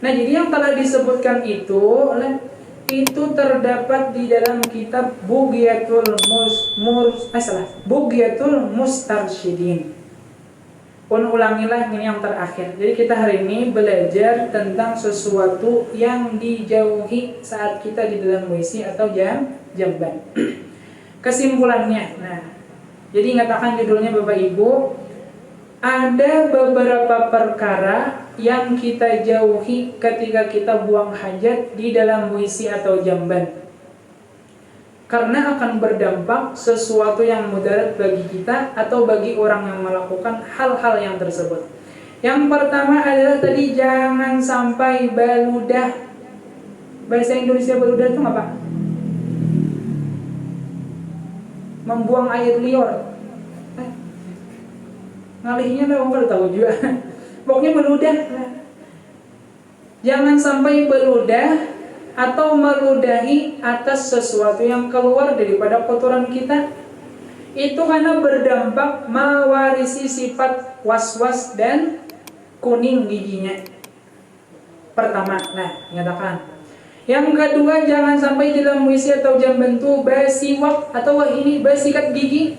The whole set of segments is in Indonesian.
Nah, jadi yang telah disebutkan itu terdapat di dalam kitab Bughyatul Mustarsyidin. Ulangilah ini yang terakhir. Jadi kita hari ini belajar tentang sesuatu yang dijauhi saat kita di dalam WC atau jamban. Kesimpulannya, jadi ingatkan judulnya Bapak Ibu, ada beberapa perkara yang kita jauhi ketika kita buang hajat di dalam WC atau jamban, karena akan berdampak sesuatu yang mudarat bagi kita atau bagi orang yang melakukan hal-hal yang tersebut. Yang pertama adalah tadi, jangan sampai baludah. Bahasa Indonesia baludah itu apa? Membuang air liur. Ngalihnya memang baru tahu juga. Pokoknya beludah. Jangan sampai beludah atau meludahi atas sesuatu yang keluar daripada kotoran kita. Itu karena berdampak mewarisi sifat was-was dan kuning giginya. Pertama, nyatakan. Yang kedua, jangan sampai dalam WC atau jamban itu basiwak atau basikat gigi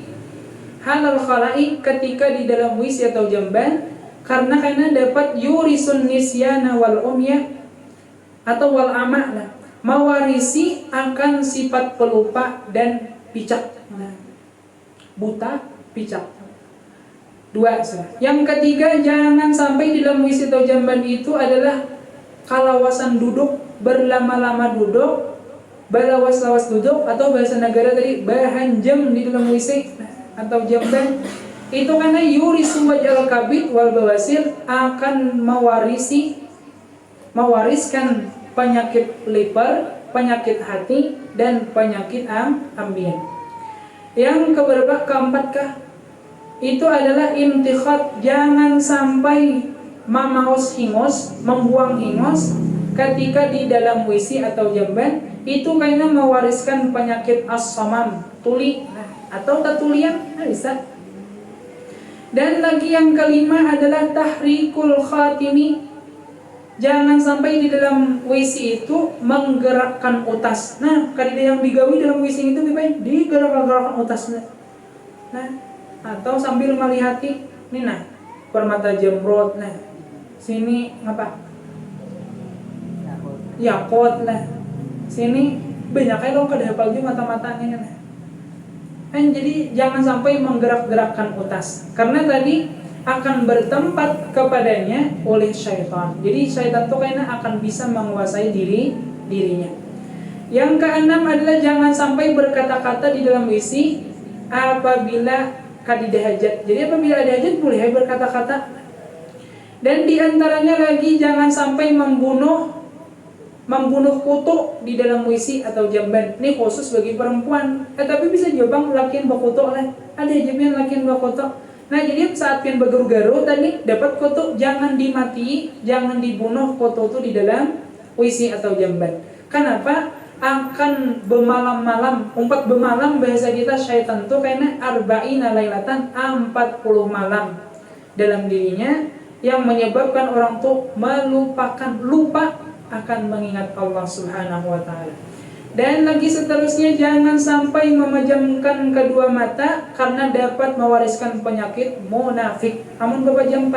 halal khalai ketika di dalam WC atau jamban, karena dapat yurisun nisyana wal umya atau wal ama, mewarisi akan sifat pelupa dan picak. Buta, picak. Dua. Yang ketiga, jangan sampai di dalam WC atau jamban itu adalah kalawasan duduk, berlama-lama duduk, balawas-lawas duduk, atau bahasa negara tadi bahanjam di dalam WC atau jamban. Itu karena yurisu wajal kabid wal bawasir, akan mewariskan penyakit liver, penyakit hati, dan penyakit ambien. Yang keempat itu adalah imtikhat. Jangan sampai mamaos hingus, membuang hingus ketika di dalam WC atau jamban. Itu karena mewariskan penyakit as-samam, tuli, atau tatulian, bisa. Dan lagi yang kelima adalah tahrikul khatimi. Jangan sampai di dalam WC itu menggerakkan utas. Kadida yang digawi dalam WC itu digerak-gerakkan utasnya. Atau sambil melihati, permata jembrot, sini apa? Yakot sini banyak kayak dong kada hafal juga mata-matanya. Jadi jangan sampai menggerak-gerakkan utas, karena tadi akan bertempat kepadanya oleh syaitan. Jadi syaitan itu akan bisa menguasai dirinya. Yang keenam adalah jangan sampai berkata-kata di dalam WC apabila kadidah hajat. Jadi apabila ada hajat boleh berkata-kata. Dan diantaranya lagi, jangan sampai membunuh kutu di dalam WC atau jamban. Ini khusus bagi perempuan. Tapi bisa juga lakian bakutu lah. Ada jamban lakian bakutu. Jadi saat pian bagaru-garu tadi dapat kutu, jangan dimati, jangan dibunuh kutu itu di dalam WC atau jamban. Kenapa? Akan bemalam-malam, umpat bemalam bahasa kita syaitan itu karena arba'ina lailatan, 40 malam dalam dirinya, yang menyebabkan orang tuh lupa akan mengingat Allah Subhanahu wa ta'ala. Dan lagi seterusnya, jangan sampai memejamkan kedua mata karena dapat mewariskan penyakit munafik. Namun bajam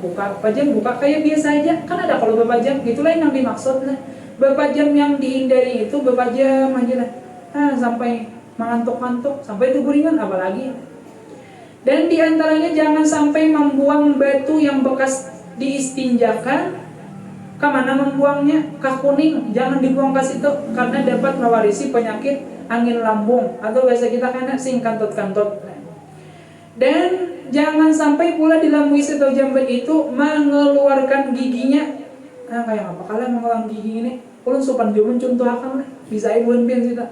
buka kayak biasa aja. Kan ada kalau bajam gitulah yang dimaksud lah. Bajam yang dihindari itu bajam aja lah. Sampai mengantuk-ngantuk, sampai itu guringan apalagi. Dan diantaranya jangan sampai membuang batu yang bekas diistinjakan. Kemana membuangnya? Ke kuning, jangan dibuang ke situ karena dapat mewarisi penyakit angin lambung atau biasa kita sing kantut-kantut. Dan jangan sampai pula di dalam WC atau jamban itu mengeluarkan giginya. Kayak apa kalian mengeluarkan gigi ini? Ulun sopan jaman contoh akan lah, bisa ibuan pian kita.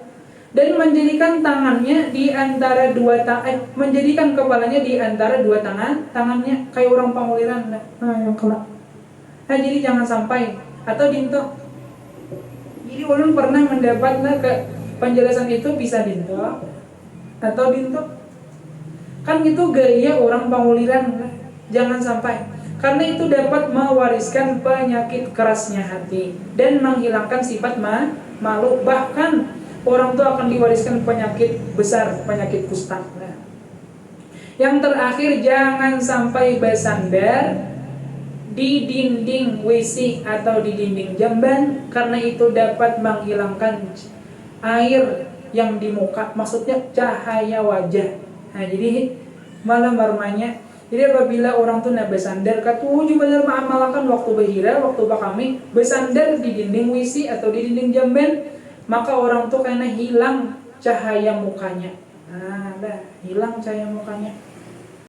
Dan menjadikan tangannya di antara menjadikan kepalanya di antara dua tangannya kayak orang panguliran. Yang kelak. Jadi jangan sampai, atau dinto. Jadi ulun pernah mendapat ke penjelasan itu bisa dinto atau dinto. Kan itu gaya orang panguliran, jangan sampai. karena itu dapat mewariskan penyakit kerasnya hati dan menghilangkan sifat malu. Bahkan orang tua akan diwariskan penyakit besar, penyakit kusta. Nah, yang terakhir, jangan sampai bersandar di dinding WC atau di dinding jamban, karena itu dapat menghilangkan air yang di muka, maksudnya cahaya wajah. Nah, jadi malam marmanya, jadi apabila orang tuh nak bersandar katuju bener mengamalkan waktu bahira, waktu kami bersandar di dinding WC atau di dinding jamban, maka orang tuh karena hilang cahaya mukanya. Nah, dah hilang cahaya mukanya.